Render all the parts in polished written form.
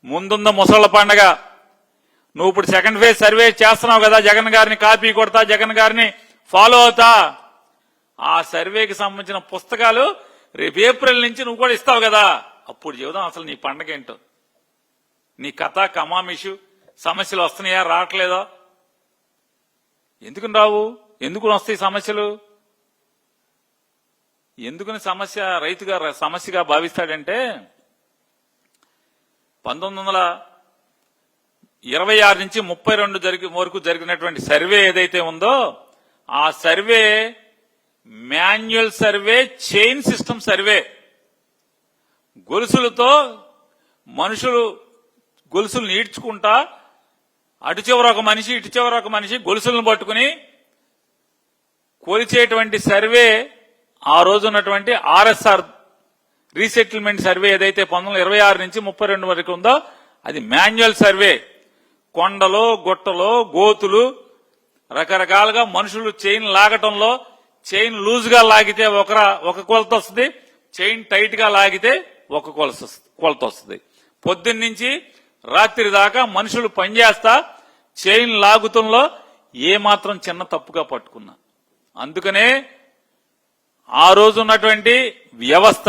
ముందుంద ముసళ్ళ పండగ. నువ్వు ఇప్పుడు సెకండ్ ఫేజ్ సర్వే చేస్తున్నావు కదా, జగన్ గారిని కాపీ కొడతా, జగన్ గారిని ఫాలో అవుతా. ఆ సర్వేకి సంబంధించిన పుస్తకాలు రేపు ఏప్రిల్ నుంచి నువ్వు కూడా ఇస్తావు కదా, అప్పుడు చెబుదాం అసలు నీ పండగ ఏంటో, నీ కథ కమామిషు. సమస్యలు వస్తున్నాయా, రావట్లేదా? ఎందుకు రావు? ఎందుకు వస్తాయి సమస్యలు? ఎందుకని సమస్య రైతుగా సమస్యగా భావిస్తాడంటే 1926 నుంచి 32 వరకు జరిగినటువంటి సర్వే ఏదైతే ఉందో ఆ survey manual survey, chain system survey. గొలుసులతో మనుషులు గొలుసులను ఈడ్చుకుంటా అటు చివర ఒక మనిషి ఇటు చివర ఒక మనిషి గొలుసులను పట్టుకుని కొలిచేటువంటి సర్వే ఆ రోజు ఉన్నటువంటి ఆర్ఎస్ఆర్ రీసెటిల్మెంట్ సర్వే ఏదైతే 1926 నుంచి 32 వరకు ఉందో అది మాన్యువల్ సర్వే. కొండలు, గుట్టలు, గోతులు, రకరకాలుగా మనుషులు చైన్ లాగటంలో చైన్ లూజ్ గా లాగితే ఒక కొలత వస్తుంది, చైన్ టైట్ గా లాగితే ఒక కొలత వస్తుంది. పొద్దున్నుంచి రాత్రి దాకా మనుషులు పనిచేస్తా చైన్ లాగుతంలో ఏమాత్రం చిన్న తప్పుగా పట్టుకున్నా. అందుకనే ఆ రోజు ఉన్నటువంటి వ్యవస్థ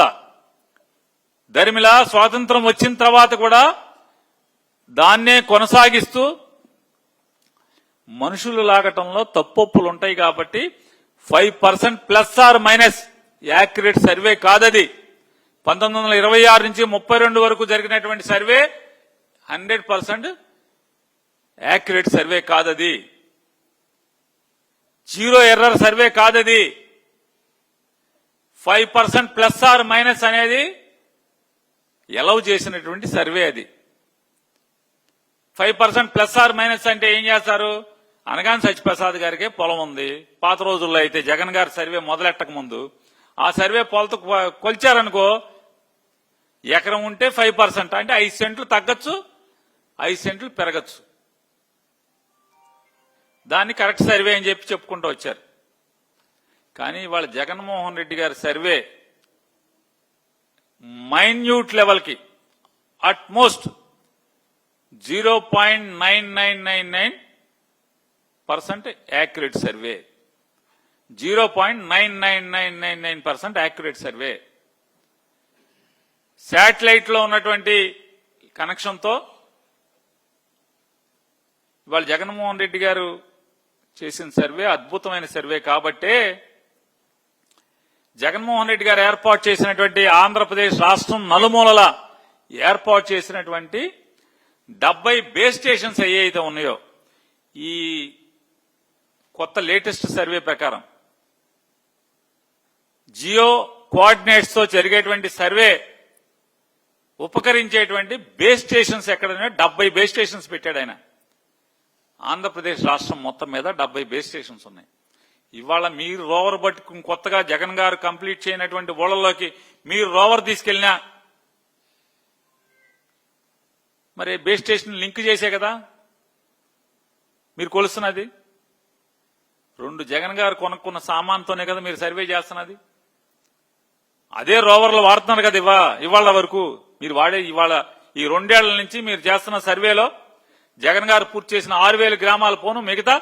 దరిమిలా స్వాతంత్రం వచ్చిన తర్వాత కూడా దాన్నే కొనసాగిస్తూ మనుషులు లాగటంలో తప్పొప్పులు ఉంటాయి కాబట్టి 5% plus or minus accurate survey కాదది. 1926 నుంచి 32 వరకు జరిగినటువంటి సర్వే 100% యాక్యురేట్ సర్వే కాదది. జీరో ఎర్రర్ సర్వే కాదది. 5% ప్లస్ ఆర్ మైనస్ అనేది ఎలౌ చేసినటువంటి సర్వే అది. 5% ప్లస్ ఆర్ మైనస్ అంటే ఏం చేస్తారు? అనగాని సత్యప్రసాద్ గారికి పొలం ఉంది. పాత రోజుల్లో అయితే జగన్ గారి సర్వే మొదలెట్టక ముందు ఆ సర్వే పొలతో కొలిచారనుకో, ఎకరం ఉంటే 5% అంటే 5 సెంట్లు తగ్గచ్చు, 5 సెంట్లు పెరగచ్చు. దాన్ని కరెక్ట్ సర్వే అని చెప్పి చెప్పుకుంటూ వచ్చారు. కానీ ఇవాళ జగన్మోహన్ రెడ్డి గారి సర్వే మైన్యూట్ లెవెల్కి utmost 0.9999% accurate survey. 0.9999% accurate survey. Satellite లో ఉన్నటువంటి కనెక్షన్తో ఇవాళ జగన్మోహన్ రెడ్డి గారు చేసిన సర్వే అద్భుతమైన సర్వే. కాబట్టే జగన్మోహన్ రెడ్డి గారు ఏర్పాటు చేసినటువంటి ఆంధ్రప్రదేశ్ రాష్ట్రం నలుమూలల ఏర్పాటు చేసినటువంటి 70 బేస్ స్టేషన్స్ ఏవైతే ఉన్నాయో ఈ కొత్త లేటెస్ట్ సర్వే ప్రకారం జియో కోఆర్డినేట్స్ తో జరిగేటువంటి సర్వే ఉపకరించేటువంటి బేస్ స్టేషన్స్ ఎక్కడైనా 70 బేస్ స్టేషన్స్ పెట్టాడు ఆయన. ఆంధ్రప్రదేశ్ రాష్ట్రం మొత్తం మీద 70 బేస్ స్టేషన్స్ ఉన్నాయి. ఇవాళ మీరు రోవర్ పట్టుకుని కొత్తగా జగన్ గారు కంప్లీట్ చేయనటువంటి ఊళ్ళలోకి మీరు రోవర్ తీసుకెళ్ళినా మరి బేస్ స్టేషన్ లింక్ చేసే కదా మీరు కొలుస్తున్నది. 2 జగన్ గారు కొనుక్కున్న సామాన్తోనే కదా మీరు సర్వే చేస్తున్నది. అదే రోవర్లు వాడుతున్నారు కదా ఇవాళ వరకు మీరు వాడే. ఇవాళ ఈ 2 ఏళ్ల నుంచి మీరు చేస్తున్న సర్వేలో జగన్ గారు పూర్తి చేసిన 6,000 గ్రామాల పోను మిగతా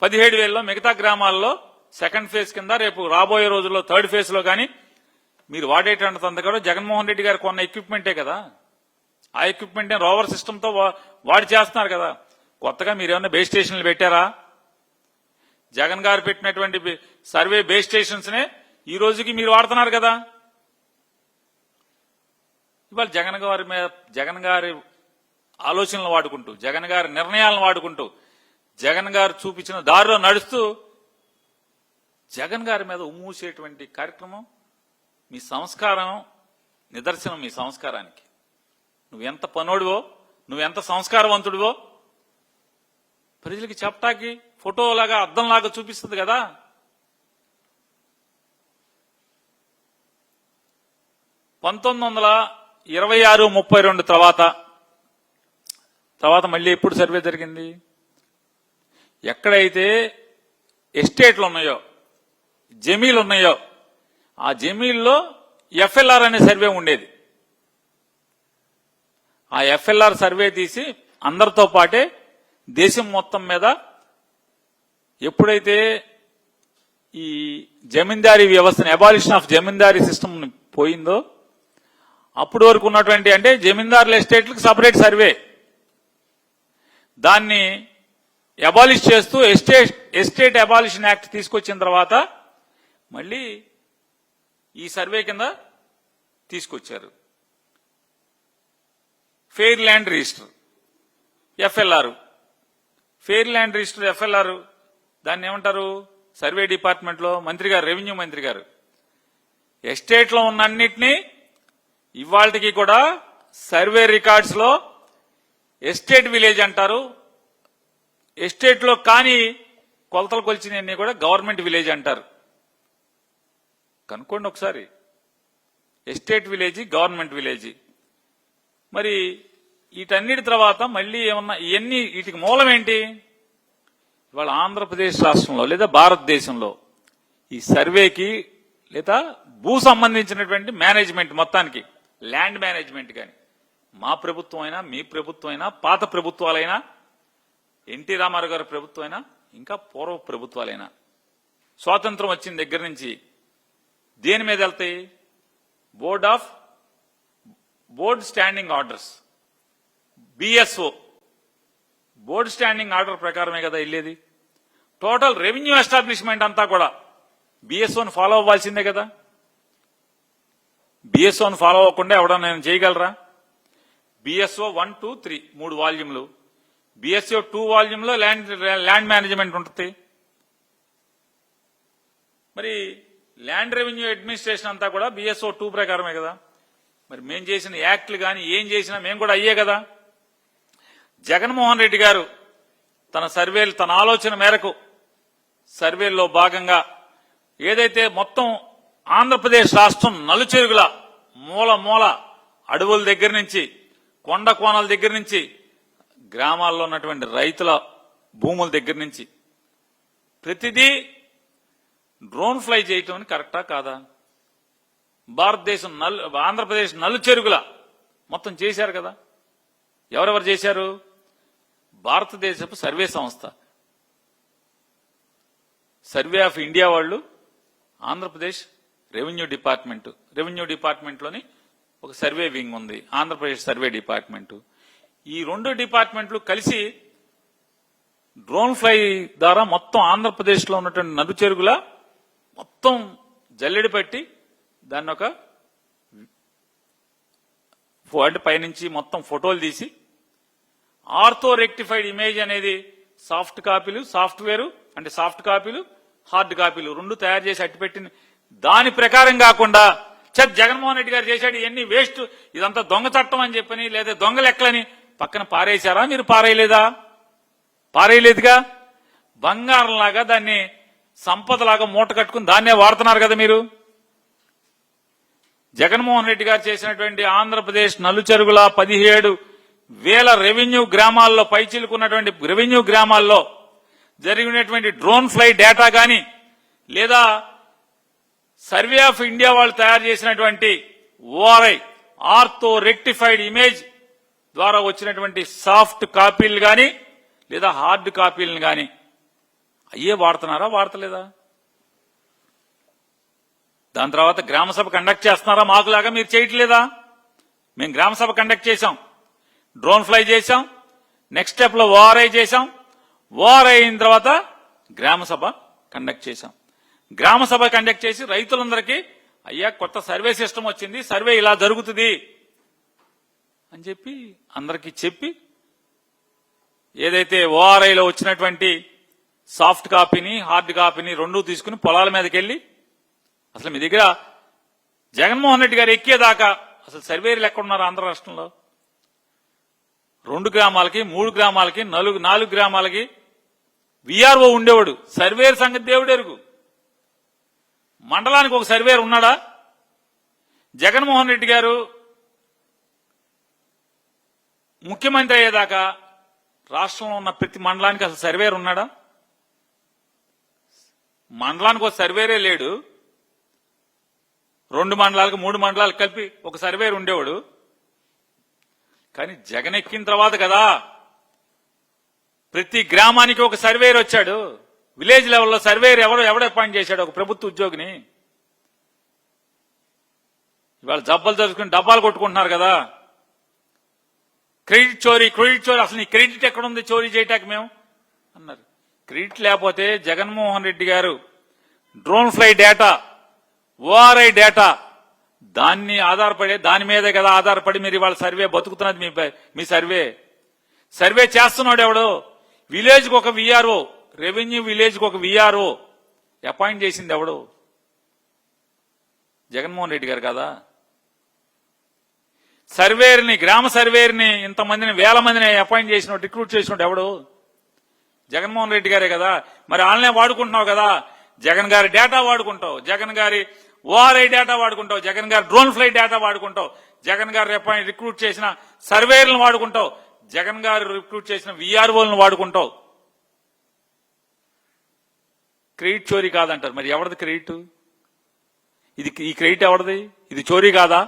17,000లో మిగతా గ్రామాల్లో సెకండ్ ఫేజ్ కింద రేపు రాబోయే రోజుల్లో థర్డ్ ఫేజ్ లో కానీ మీరు వాడేటంత కూడా జగన్మోహన్ రెడ్డి గారు కొన్న ఎక్విప్మెంటే కదా. ఆ ఎక్విప్మెంట్ రోవర్ సిస్టమ్ తో వాడి చేస్తున్నారు కదా. కొత్తగా మీరు ఏమన్నా బేస్ స్టేషన్లు పెట్టారా? జగన్ గారు పెట్టినటువంటి సర్వే బేస్ స్టేషన్స్ నే ఈ రోజుకి మీరు వాడుతున్నారు కదా. ఇవాళ జగన్ గారి ఆలోచనలు వాడుకుంటూ, జగన్ గారి నిర్ణయాలను వాడుకుంటూ, జగన్ గారు చూపించిన దారిలో నడుస్తూ జగన్ గారి మీద ఉమ్మూసేటువంటి కార్యక్రమం మీ సంస్కారం నిదర్శనం. మీ సంస్కారానికి నువ్వెంత పనోడివో, నువ్వెంత సంస్కారవంతుడివో ప్రజలకి చెప్పటానికి ఫోటోలాగా అద్దంలాగా చూపిస్తుంది కదా. (1926, 32) తర్వాత మళ్ళీ ఎప్పుడు సర్వే జరిగింది? ఎక్కడైతే ఎస్టేట్లు ఉన్నాయో, జమీలు ఉన్నాయో ఆ జమీల్లో ఎఫ్ఎల్ఆర్ అనే సర్వే ఉండేది. ఆ ఎఫ్ఎల్ఆర్ సర్వే తీసి అందరితో పాటే దేశం మొత్తం మీద ఎప్పుడైతే ఈ జమీందారీ వ్యవస్థను అబాలిషన్ ఆఫ్ జమీందారీ సిస్టమ్ పోయిందో అప్పటి వరకు ఉన్నటువంటి అంటే జమీందారుల ఎస్టేట్లకు సపరేట్ సర్వే, దాన్ని అబాలిష్ చేస్తూ ఎస్టేట్ అబాలిషన్ యాక్ట్ తీసుకొచ్చిన తర్వాత మళ్ళీ ఈ సర్వే కింద తీసుకొచ్చారు. Fair land register FLR, fair land register FLR దాన్ని ఏమంటారు సర్వే డిపార్ట్మెంట్ లో మంత్రి గారు, రెవెన్యూ మంత్రి గారు ఎస్టేట్ లో ఉన్న అన్నిటినీ ఇవాళకి కూడా సర్వే రికార్డ్స్ లో ఎస్టేట్ విలేజ్ అంటారు. ఎస్టేట్ లో కానీ కొలతలు కొలిచినవన్నీ కూడా గవర్నమెంట్ విలేజ్ అంటారు. కనుక్కోండి ఒకసారి, ఎస్టేట్ విలేజ్ గవర్నమెంట్ విలేజ్. మరి వీటన్నిటి తర్వాత మళ్ళీ ఏమన్నా ఇవన్నీ వీటికి మూలం ఏంటి? ఇవాళ ఆంధ్రప్రదేశ్ రాష్ట్రంలో లేదా భారతదేశంలో ఈ సర్వేకి లేదా భూ సంబంధించినటువంటి మేనేజ్మెంట్ మొత్తానికి, ల్యాండ్ మేనేజ్మెంట్ కానీ మా ప్రభుత్వం అయినా మీ ప్రభుత్వం అయినా పాత ప్రభుత్వాలైనా ఎన్టీ రామారావు గారి ప్రభుత్వం అయినా ఇంకా పూర్వ ప్రభుత్వాలైనా స్వాతంత్రం వచ్చిన దగ్గర నుంచి దేని మీద వెళ్తాయి? Board standing orders, BSO board standing order ప్రకారమే కదా వెళ్ళేది. టోటల్ రెవెన్యూ ఎస్టాబ్లిష్మెంట్ అంతా కూడా బిఎస్ఓని ఫాలో అవ్వాల్సిందే కదా. బిఎస్ఓని ఫాలో అవ్వకుండా ఎవడన్నా నేను చేయగలరా? బిఎస్ఓ 1, 2, 3 3 వాల్యూమ్లు, బిఎస్ఓ 2 వాల్యూమ్లో ల్యాండ్ మేనేజ్మెంట్ ఉంటుంది. మరి ల్యాండ్ రెవెన్యూ అడ్మినిస్ట్రేషన్ అంతా కూడా బిఎస్ఓ 2 ప్రకారమే కదా. మరి మేం చేసిన యాక్ట్లు కానీ ఏం చేసినా మేము కూడా అయ్యే కదా. జగన్మోహన్ రెడ్డి గారు తన సర్వేలు, తన ఆలోచన మేరకు సర్వేల్లో భాగంగా ఏదైతే మొత్తం ఆంధ్రప్రదేశ్ రాష్ట్రం నలుచెరుగుల మూల అడవుల దగ్గర నుంచి కొండ కోణాల దగ్గర నుంచి గ్రామాల్లో ఉన్నటువంటి రైతుల భూముల దగ్గర నుంచి ప్రతిదీ డ్రోన్ ఫ్లై చేయటం కరెక్టా కాదా? భారతదేశం ఆంధ్రప్రదేశ్ నలుచెరుగుల మొత్తం చేశారు కదా. ఎవరెవరు చేశారు? భారతదేశపు సర్వే సంస్థ, సర్వే ఆఫ్ ఇండియా వాళ్ళు, ఆంధ్రప్రదేశ్ రెవెన్యూ డిపార్ట్మెంట్లోని ఒక సర్వే వింగ్ ఉంది, ఆంధ్రప్రదేశ్ సర్వే డిపార్ట్మెంట్. ఈ 2 డిపార్ట్మెంట్లు కలిసి డ్రోన్ ఫ్లై ద్వారా మొత్తం ఆంధ్రప్రదేశ్ లో ఉన్నటువంటి నలుచెరుగుల మొత్తం జల్లెడి పట్టి దాన్ని ఒక పైనుంచి మొత్తం ఫోటోలు తీసి ఆర్థో రెక్టిఫైడ్ ఇమేజ్ అనేది సాఫ్ట్ కాపీలు, సాఫ్ట్వేర్ అంటే సాఫ్ట్ కాపీలు, హార్డ్ కాపీలు 2 తయారు చేసి అట్టిపెట్టిన దాని ప్రకారం కాకుండా జగన్మోహన్ రెడ్డి గారు చేశాడు ఇవన్నీ వేస్ట్, ఇదంతా దొంగ చట్టం అని చెప్పని లేదా దొంగ లెక్కలని పక్కన పారేశారా? మీరు పారేయలేదుగా. బంగారంలాగా దాన్ని సంపదలాగా మూట కట్టుకుని దాన్నే వాడుతున్నారు కదా మీరు. జగన్మోహన్ రెడ్డి గారు చేసినటువంటి ఆంధ్రప్రదేశ్ నలుచెరుగుల 17,000 రెవెన్యూ గ్రామాల్లో పైచిలుకున్నటువంటి రెవెన్యూ గ్రామాల్లో జరిగినటువంటి డ్రోన్ ఫ్లై డేటా గాని లేదా సర్వే ఆఫ్ ఇండియా వాళ్ళు తయారు చేసినటువంటి ఓఆర్ఐ ఆర్థో రెక్టిఫైడ్ ఇమేజ్ ద్వారా వచ్చినటువంటి సాఫ్ట్ కాపీలు గాని లేదా హార్డ్ కాపీలను గాని అయ్యే వాడుతున్నారా? వాడతలేదా? దాని తర్వాత గ్రామ సభ కండక్ట్ చేస్తున్నారా? మాకులాగా మీరు చేయట్లేదా? మేము గ్రామ సభ కండక్ట్ చేశాం, డ్రోన్ ఫ్లై చేశాం, నెక్స్ట్ స్టెప్ లో ఓఆర్ఐ చేశాం, ఓఆర్ఐ అయిన తర్వాత గ్రామ సభ కండక్ట్ చేశాం. గ్రామ సభ కండక్ట్ చేసి రైతులందరికీ అయ్యా కొత్త సర్వే సిస్టమ్ వచ్చింది, సర్వే ఇలా జరుగుతుంది అని చెప్పి అందరికీ చెప్పి ఏదైతే ఓఆర్ఐలో వచ్చినటువంటి సాఫ్ట్ కాపీని హార్డ్ కాపీని 2 తీసుకుని పొలాల మీదకి వెళ్ళి అసలు మీ దగ్గర జగన్మోహన్ రెడ్డి గారు ఎక్కేదాకా అసలు సర్వేలు ఎక్కడున్నారు ఆంధ్ర రాష్ట్రంలో? 2 గ్రామాలకి 3 గ్రామాలకి 4 గ్రామాలకి విఆర్ఓ ఉండేవాడు. సర్వేర్ సంగతి దేవుడెరుగు. మండలానికి ఒక సర్వేర్ ఉన్నాడా? జగన్మోహన్ రెడ్డి గారు ముఖ్యమంత్రి అయ్యేదాకా రాష్ట్రంలో ఉన్న ప్రతి మండలానికి అసలు సర్వేర్ ఉన్నాడా? మండలానికి ఒక సర్వేరే లేడు. 2 మండలాలకు 3 మండలాలకు కలిపి ఒక సర్వేర్ ఉండేవాడు. కానీ జగన్ ఎక్కిన తర్వాత కదా ప్రతి గ్రామానికి ఒక సర్వేయర్ వచ్చాడు. విలేజ్ లెవెల్లో సర్వేయర్ ఎవడు అపాయింట్ చేశాడు? ఒక ప్రభుత్వ ఉద్యోగిని. ఇవాళ జబ్బలు జరుపుకుని డబ్బాలు కొట్టుకుంటున్నారు కదా. క్రెడిట్ చోరీ అసలు నీ క్రెడిట్ ఎక్కడుంది చోరీ చేయటానికి మేము అన్నారు. క్రెడిట్ లేకపోతే జగన్మోహన్ రెడ్డి గారు drone fly data, ORI data దాని మీదే కదా ఆధారపడి మీరు ఇవాళ సర్వే బతుకుతున్నది. మీ సర్వే చేస్తున్నాడు ఎవడు? విలేజ్కి ఒక విఆర్ఓ, రెవెన్యూ విలేజ్కి ఒక విఆర్ఓ అపాయింట్ చేసింది ఎవడు? జగన్మోహన్ రెడ్డి గారు కదా. సర్వేర్ని, గ్రామ సర్వేర్ని ఇంతమందిని, వేల మందిని అపాయింట్ చేసిన, రిక్రూట్ చేసినట్టు ఎవడు? జగన్మోహన్ రెడ్డి గారే కదా. మరి వాళ్ళనే వాడుకుంటున్నావు కదా. జగన్ గారి డేటా వాడుకుంటావు, జగన్ గారి ఓఆర్ఐ డేటా వాడుకుంటావు, జగన్ గారి డ్రోన్ ఫ్లై డేటా వాడుకుంటావు, జగన్ గారు రిక్రూట్ చేసిన సర్వేర్లను వాడుకుంటావు, జగన్ గారు రిక్రూట్ చేసిన విఆర్ఓలను వాడుకుంటావు. క్రెడిట్ చోరీ కాదంటారు. మరి ఎవరిది క్రెడిట్? ఈ క్రెడిట్ ఎవరిది? ఇది చోరీ కాదా?